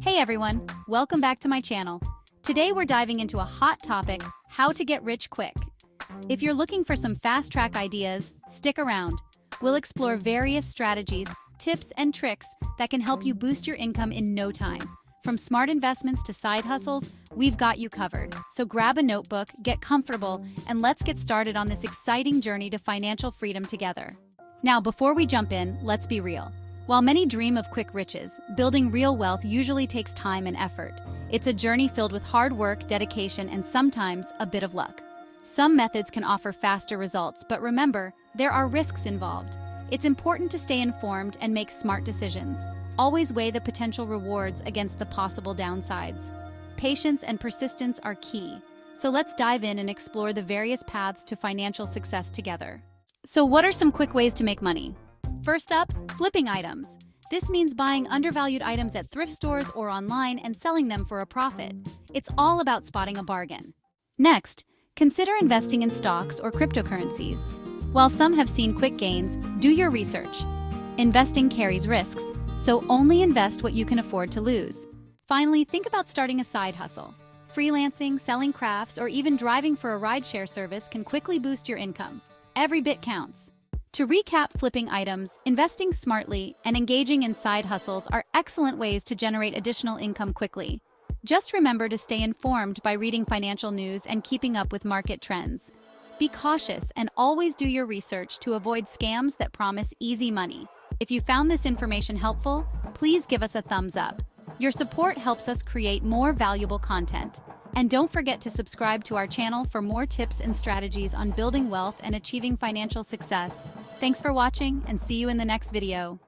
Hey everyone, welcome back to my channel. Today we're diving into a hot topic, how to get rich quick. If you're looking for some fast-track ideas, stick around. We'll explore various strategies, tips, and tricks that can help you boost your income in no time. From smart investments to side hustles, we've got you covered. So grab a notebook, get comfortable, and let's get started on this exciting journey to financial freedom together. Now, before we jump in, let's be real. While many dream of quick riches, building real wealth usually takes time and effort. It's a journey filled with hard work, dedication, and sometimes a bit of luck. Some methods can offer faster results, but remember, there are risks involved. It's important to stay informed and make smart decisions. Always weigh the potential rewards against the possible downsides. Patience and persistence are key. So let's dive in and explore the various paths to financial success together. So what are some quick ways to make money? First up, flipping items. This means buying undervalued items at thrift stores or online and selling them for a profit. It's all about spotting a bargain. Next, consider investing in stocks or cryptocurrencies. While some have seen quick gains, do your research. Investing carries risks, so only invest what you can afford to lose. Finally, think about starting a side hustle. Freelancing, selling crafts, or even driving for a rideshare service can quickly boost your income. Every bit counts. To recap, flipping items, investing smartly, and engaging in side hustles are excellent ways to generate additional income quickly. Just remember to stay informed by reading financial news and keeping up with market trends. Be cautious and always do your research to avoid scams that promise easy money. If you found this information helpful, please give us a thumbs up. Your support helps us create more valuable content. And don't forget to subscribe to our channel for more tips and strategies on building wealth and achieving financial success. Thanks for watching, and see you in the next video.